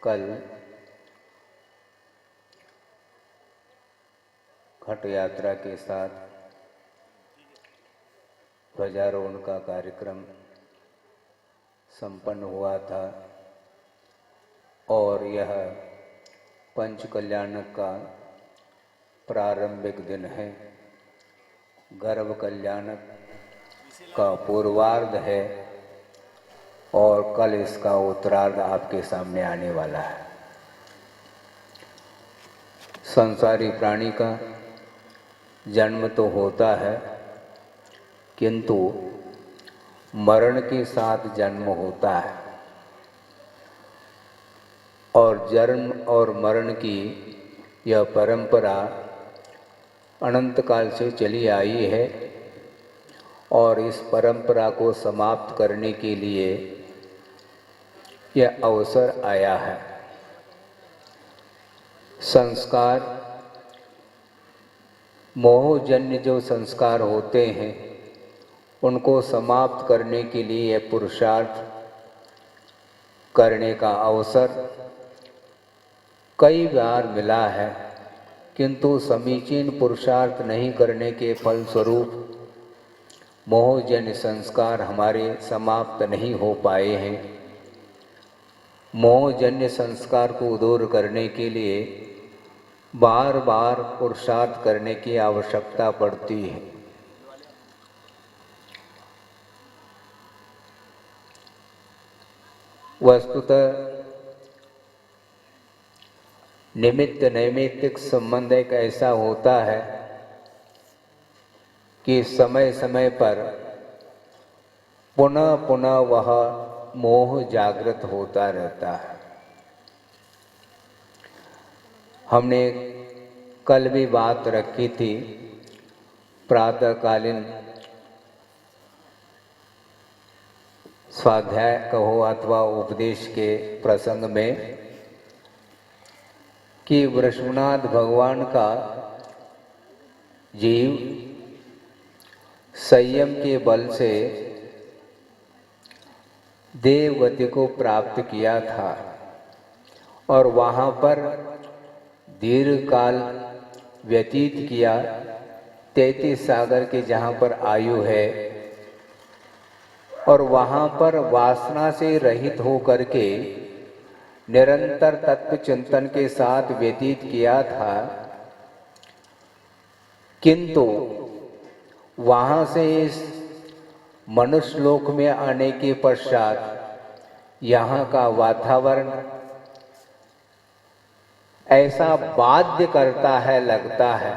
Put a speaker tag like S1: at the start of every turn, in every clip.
S1: कल घट यात्रा के साथ ध्वजारोहण का कार्यक्रम संपन्न हुआ था और यह पंच कल्याणक का प्रारंभिक दिन है। गर्भ कल्याणक का पूर्वार्ध है और कल इसका उत्तरार्ध आपके सामने आने वाला है। संसारी प्राणी का जन्म तो होता है, किंतु मरण के साथ जन्म होता है और जन्म और मरण की यह परंपरा अनंत काल से चली आई है और इस परंपरा को समाप्त करने के लिए यह अवसर आया है। संस्कार, मोहजन्य जो संस्कार होते हैं उनको समाप्त करने के लिए यह पुरुषार्थ करने का अवसर कई बार मिला है, किंतु समीचीन पुरुषार्थ नहीं करने के फलस्वरूप मोहजन्य संस्कार हमारे समाप्त नहीं हो पाए हैं। मोहजन्य संस्कार को दूर करने के लिए बार बार पुरुषार्थ करने की आवश्यकता पड़ती है। वस्तुतः निमित्त नैमित्तिक संबंध एक ऐसा होता है कि समय समय पर पुनः पुनः वह मोह जागृत होता रहता है। हमने कल भी बात रखी थी प्रातःकालीन स्वाध्याय कहो अथवा उपदेश के प्रसंग में कि वृषभनाथ भगवान का जीव संयम के बल से देवगति को प्राप्त किया था और वहाँ पर दीर्घ काल व्यतीत किया। 33 सागर के जहाँ पर आयु है और वहाँ पर वासना से रहित होकर के निरंतर तत्व चिंतन के साथ व्यतीत किया था, किंतु वहाँ से इस मनुष्य लोक में आने के पश्चात यहाँ का वातावरण ऐसा बाध्य करता है, लगता है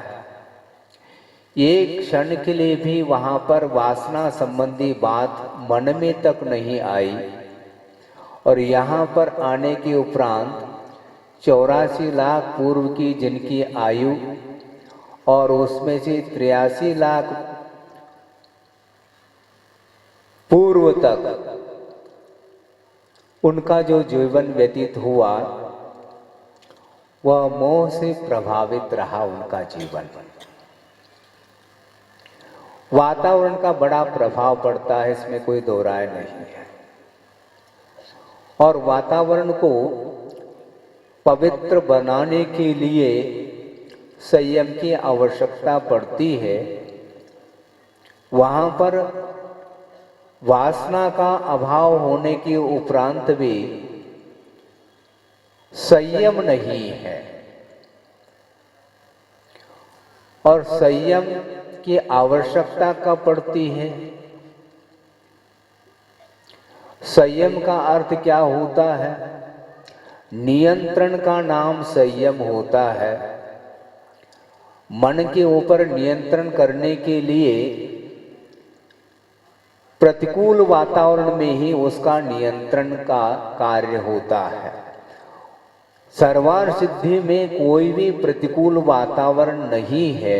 S1: एक क्षण के लिए भी वहाँ पर वासना संबंधी बात मन में तक नहीं आई और यहाँ पर आने के उपरांत 84 लाख पूर्व की जिनकी आयु और उसमें से 83 लाख पूर्व तक उनका जो जीवन व्यतीत हुआ वह मोह से प्रभावित रहा। उनका जीवन वातावरण का बड़ा प्रभाव पड़ता है, इसमें कोई दो राय नहीं है और वातावरण को पवित्र बनाने के लिए संयम की आवश्यकता पड़ती है। वहाँ पर वासना का अभाव होने के उपरांत भी संयम नहीं है और संयम की आवश्यकता कब पड़ती है? संयम का अर्थ क्या होता है? नियंत्रण का नाम संयम होता है। मन के ऊपर नियंत्रण करने के लिए प्रतिकूल वातावरण में ही उसका नियंत्रण का कार्य होता है। सर्वार्थ सिद्धि में कोई भी प्रतिकूल वातावरण नहीं है,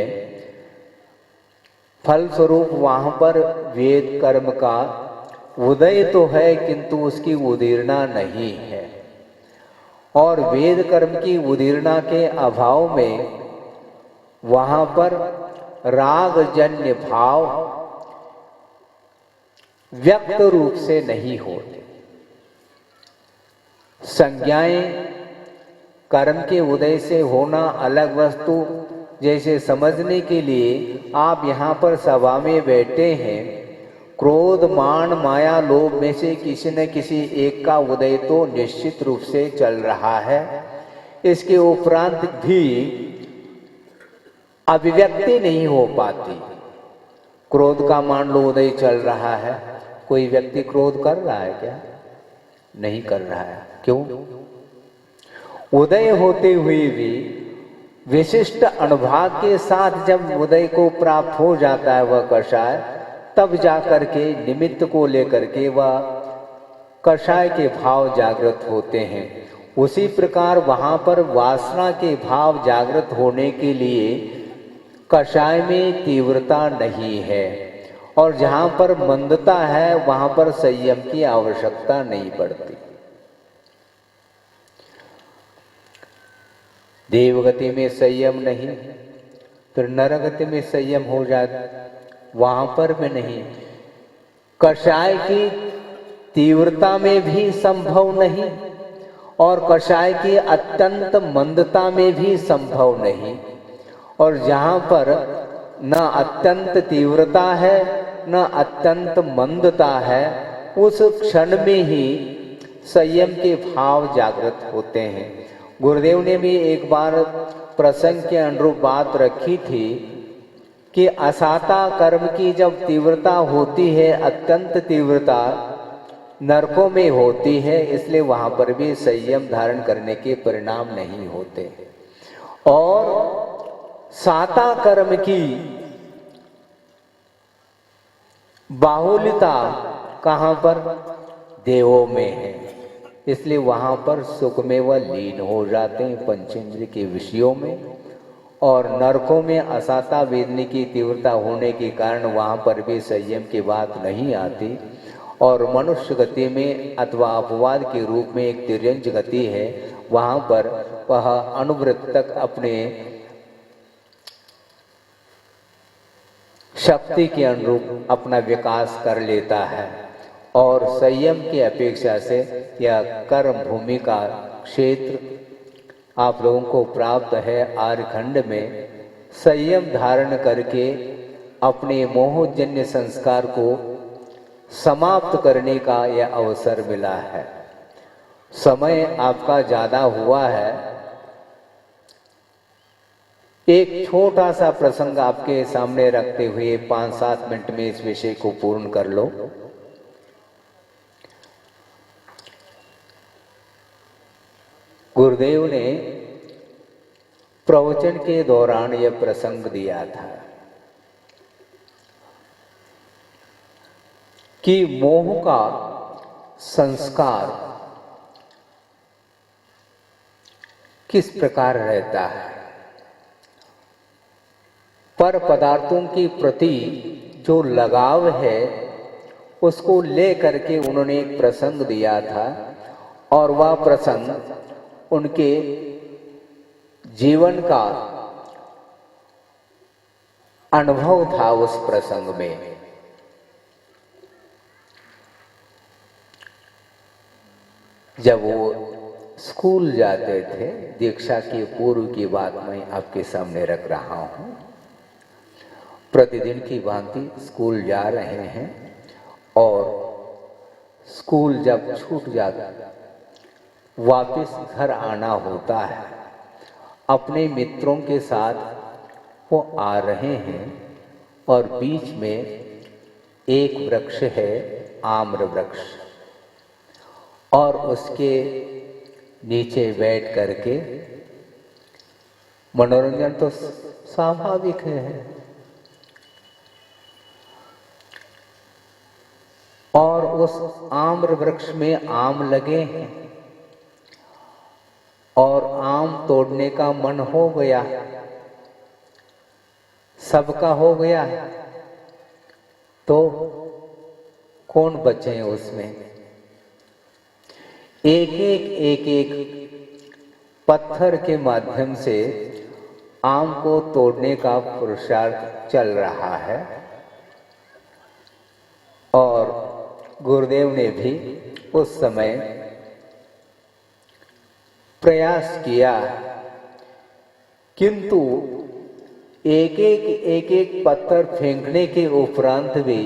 S1: फलस्वरूप वहां पर वेद कर्म का उदय तो है किंतु उसकी उदीर्णा नहीं है और वेद कर्म की उदीर्णा के अभाव में वहां पर रागजन्य भाव व्यक्त रूप से नहीं होते। संज्ञाएं कर्म के उदय से होना अलग वस्तु जैसे समझने के लिए आप यहाँ पर सभा में बैठे हैं। क्रोध, मान, माया, लोभ में से किसी न किसी एक का उदय तो निश्चित रूप से चल रहा है। इसके उपरांत भी अभिव्यक्ति नहीं हो पाती। क्रोध का मान लो उदय चल रहा है, कोई व्यक्ति क्रोध कर रहा है क्या? नहीं कर रहा है। क्यों? उदय होते हुए भी विशिष्ट अनुभाग के साथ जब उदय को प्राप्त हो जाता है वह कषाय, तब जाकर के निमित्त को लेकर के वह कषाय के भाव जागृत होते हैं। उसी प्रकार वहां पर वासना के भाव जागृत होने के लिए कषाय में तीव्रता नहीं है, और जहां पर मंदता है वहां पर संयम की आवश्यकता नहीं पड़ती। देवगति में संयम नहीं, फिर नरगति में संयम हो जाए, वहां पर भी नहीं। कषाय की तीव्रता में भी संभव नहीं और कषाय की अत्यंत मंदता में भी संभव नहीं। और जहां पर न अत्यंत तीव्रता है न अत्यंत मंदता है, उस क्षण में ही संयम के भाव जागृत होते हैं। गुरुदेव ने भी एक बार प्रसंग के अनुरूप बात रखी थी कि असाता कर्म की जब तीव्रता होती है, अत्यंत तीव्रता नरकों में होती है, इसलिए वहां पर भी संयम धारण करने के परिणाम नहीं होते। और साता कर्म की बाहुल्यता कहां पर? देवों में है, इसलिए वहां पर सुख में वह लीन हो जाते हैं पंचेंद्रिय के विषयों में। और नरकों में असाता वेदनी की तीव्रता होने के कारण वहां पर भी संयम की बात नहीं आती। और मनुष्य गति में अथवा अपवाद के रूप में एक तिर्यंज गति है, वहां पर वह अनुवृत्तक अपने शक्ति के अनुरूप अपना विकास कर लेता है। और संयम की अपेक्षा से यह कर्म भूमि का क्षेत्र आप लोगों को प्राप्त है। आर्यखंड में संयम धारण करके अपने मोहजन्य संस्कार को समाप्त करने का यह अवसर मिला है। समय आपका ज्यादा हुआ है। एक छोटा सा प्रसंग आपके सामने रखते हुए 5-7 मिनट में इस विषय को पूर्ण कर लो। गुरुदेव ने प्रवचन के दौरान यह प्रसंग दिया था कि मोह का संस्कार किस प्रकार रहता है। पर पदार्थों के प्रति जो लगाव है उसको ले करके उन्होंने एक प्रसंग दिया था, और वह प्रसंग उनके जीवन का अनुभव था। उस प्रसंग में जब वो स्कूल जाते थे, दीक्षा की पूर्व की बात मैं आपके सामने रख रहा हूं। प्रतिदिन की भांति स्कूल जा रहे हैं और स्कूल जब छूट जाता वापस घर आना होता है। अपने मित्रों के साथ वो आ रहे हैं और बीच में एक वृक्ष है, आम्र वृक्ष, और उसके नीचे बैठ करके मनोरंजन तो स्वाभाविक है। और उस आम्र वृक्ष में आम लगे हैं और आम तोड़ने का मन हो गया, सबका हो गया, तो कौन बचे उसमें? एक एक पत्थर के माध्यम से आम को तोड़ने का पुरुषार्थ चल रहा है। और गुरुदेव ने भी उस समय प्रयास किया, किंतु एक एक पत्थर फेंकने के उपरांत भी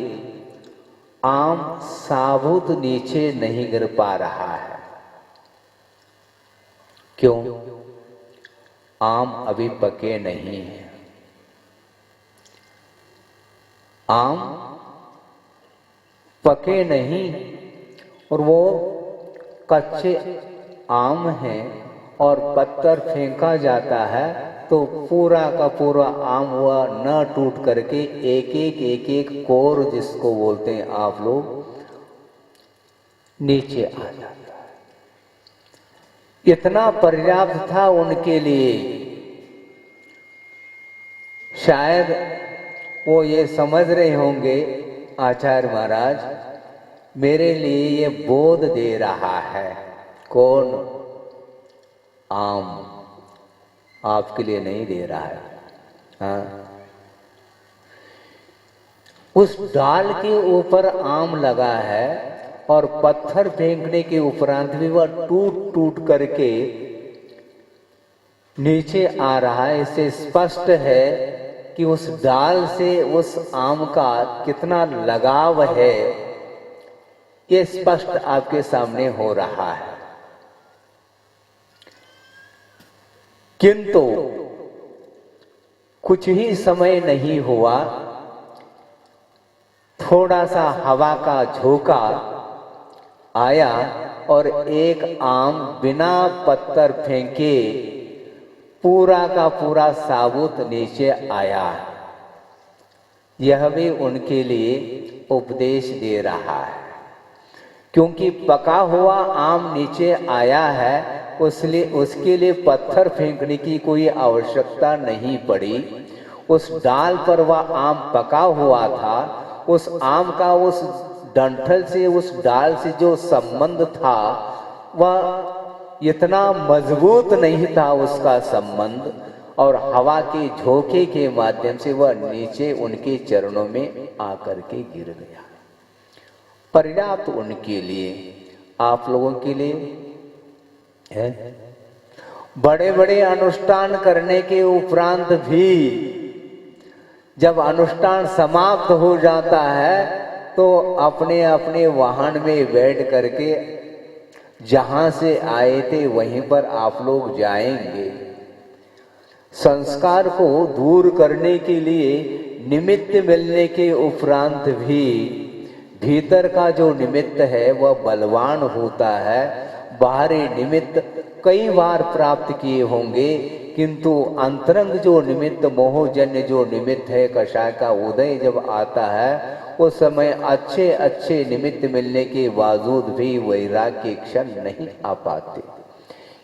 S1: आम साबुत नीचे नहीं गिर पा रहा है। क्यों? आम अभी पके नहीं हैं। आम पके नहीं और वो कच्चे आम हैं और पत्थर फेंका जाता है तो पूरा का पूरा आम हुआ न टूट करके एक एक कोर जिसको बोलते हैं आप लोग, नीचे आ जाता है। इतना पर्याप्त था उनके लिए। शायद वो ये समझ रहे होंगे आचार्य महाराज मेरे लिए ये बोध दे रहा है। कौन? आम। आपके लिए नहीं दे रहा है। हाँ? उस डाल के ऊपर आम लगा है और पत्थर फेंकने के उपरांत भी वह टूट टूट करके नीचे आ रहा है। इससे स्पष्ट है कि उस डाल से उस आम का कितना लगाव है, ये स्पष्ट आपके सामने हो रहा है। किंतु कुछ ही समय नहीं हुआ, थोड़ा सा हवा का झोंका आया और एक आम बिना पत्थर फेंके पूरा का पूरा साबुत नीचे आया। यह भी उनके लिए उपदेश दे रहा है, क्योंकि पका हुआ आम नीचे आया है उसके लिए पत्थर फेंकने की कोई आवश्यकता नहीं पड़ी। उस डाल पर वह आम पका हुआ था, उस आम का उस डंठल से उस डाल से जो संबंध था वह इतना मजबूत नहीं था उसका संबंध, और हवा के झोंके के माध्यम से वह नीचे उनके चरणों में आकर के गिर गया। पर्याप्त उनके लिए, आप लोगों के लिए है। बड़े बड़े अनुष्ठान करने के उपरांत भी जब अनुष्ठान समाप्त हो जाता है तो अपने अपने वाहन में बैठ करके जहां से आए थे वहीं पर आप लोग जाएंगे। संस्कार को दूर करने के लिए निमित्त मिलने के उपरांत भी भीतर का जो निमित्त है वह बलवान होता है। बाहरी निमित्त कई बार प्राप्त किए होंगे, किंतु अंतरंग जो निमित्त, मोहजन्य जो निमित्त है, कषाय का उदय जब आता है उस समय अच्छे अच्छे निमित्त मिलने के बावजूद भी वैराग्य के क्षण नहीं आ पाते।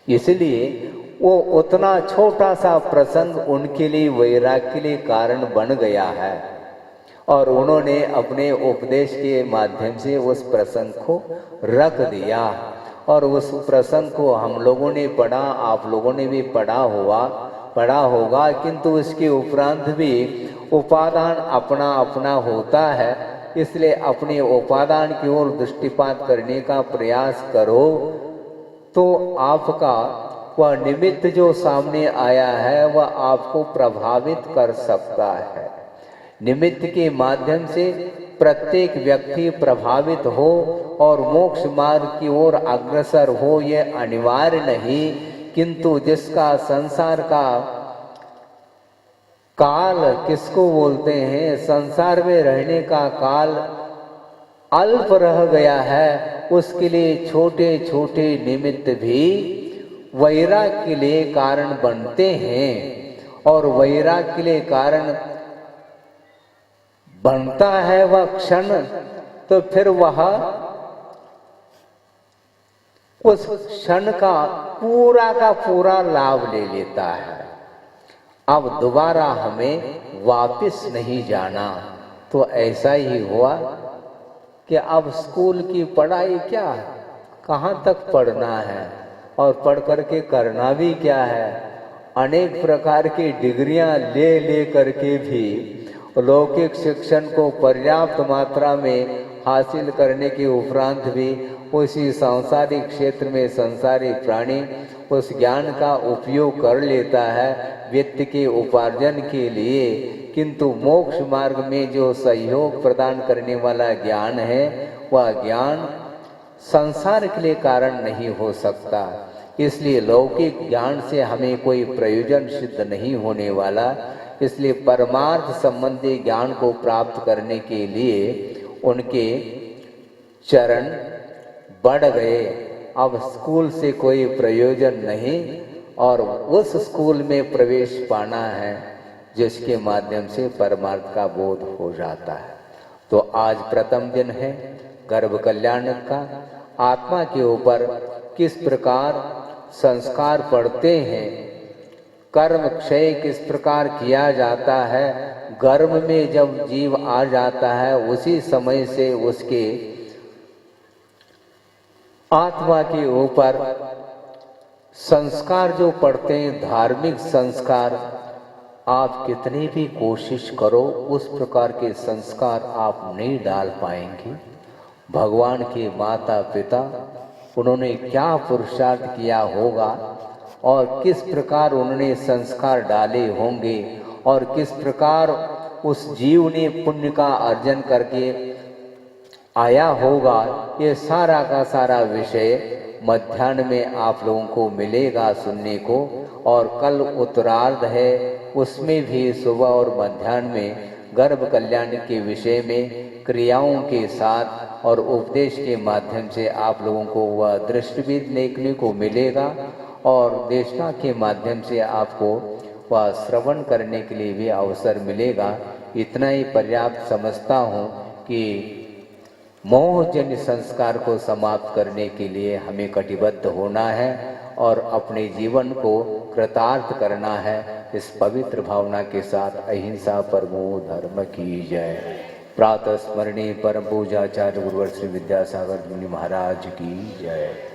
S1: इसलिए वो उतना छोटा सा प्रसंग उनके लिए वैराग्य के लिए कारण बन गया है और उन्होंने अपने उपदेश के माध्यम से उस प्रसंग को रख दिया। और उस प्रसंग को हम लोगों ने पढ़ा, आप लोगों ने भी पढ़ा होगा, किंतु इसके उपरांत भी उपादान अपना अपना होता है। इसलिए अपने उपादान की ओर दृष्टिपात करने का प्रयास करो तो आपका वह निमित्त जो सामने आया है वह आपको प्रभावित कर सकता है। निमित्त के माध्यम से प्रत्येक व्यक्ति प्रभावित हो और मोक्ष मार्ग की ओर अग्रसर हो, यह अनिवार्य नहीं, किंतु जिसका संसार का काल किसको बोलते हैं, संसार में रहने का काल अल्प रह गया है, उसके लिए छोटे छोटे निमित्त भी वैराग्य के लिए कारण बनते हैं। और वैराग्य के लिए कारण बनता है वह क्षण, तो फिर वह उस क्षण का पूरा लाभ ले लेता है। अब दोबारा हमें वापस नहीं जाना। तो ऐसा ही हुआ कि अब स्कूल की पढ़ाई क्या, कहाँ तक पढ़ना है और पढ़ करके करना भी क्या है। अनेक प्रकार की डिग्रियां ले करके भी लौकिक शिक्षण को पर्याप्त मात्रा में हासिल करने के उपरांत भी उसी सांसारिक क्षेत्र में संसारिक प्राणी उस ज्ञान का उपयोग कर लेता है व्यक्ति के उपार्जन के लिए, किंतु मोक्ष मार्ग में जो सहयोग प्रदान करने वाला ज्ञान है वह ज्ञान संसार के लिए कारण नहीं हो सकता। इसलिए लौकिक ज्ञान से हमें कोई प्रयोजन सिद्ध नहीं होने वाला। इसलिए परमार्थ संबंधी ज्ञान को प्राप्त करने के लिए उनके चरण बढ़ गए। अब स्कूल से कोई प्रयोजन नहीं और उस स्कूल में प्रवेश पाना है जिसके माध्यम से परमार्थ का बोध हो जाता है। तो आज प्रथम दिन है गर्भ कल्याण का। आत्मा के ऊपर किस प्रकार संस्कार पड़ते हैं, कर्म क्षय किस प्रकार किया जाता है, गर्भ में जब जीव आ जाता है उसी समय से उसके आत्मा के ऊपर संस्कार जो पड़ते हैं, धार्मिक संस्कार, आप कितनी भी कोशिश करो उस प्रकार के संस्कार आप नहीं डाल पाएंगे। भगवान के माता पिता उन्होंने क्या पुरुषार्थ किया होगा और किस प्रकार उन्होंने संस्कार डाले होंगे और किस प्रकार उस जीव ने पुण्य का अर्जन करके आया होगा, ये सारा का सारा विषय मध्याह्न में आप लोगों को मिलेगा सुनने को। और कल उत्तरार्ध है, उसमें भी सुबह और मध्याह्न में गर्भ कल्याण के विषय में क्रियाओं के साथ और उपदेश के माध्यम से आप लोगों को वह दृष्टि भी देखने को मिलेगा और देशना के माध्यम से आपको वह श्रवण करने के लिए भी अवसर मिलेगा। इतना ही पर्याप्त समझता हूँ कि मोहजन्य संस्कार को समाप्त करने के लिए हमें कटिबद्ध होना है और अपने जीवन को कृतार्थ करना है। इस पवित्र भावना के साथ अहिंसा परमो धर्म की जय। प्रातः स्मरणीय परम पूजाचार्य गुरुवर श्री विद्यासागर जी महाराज की जय।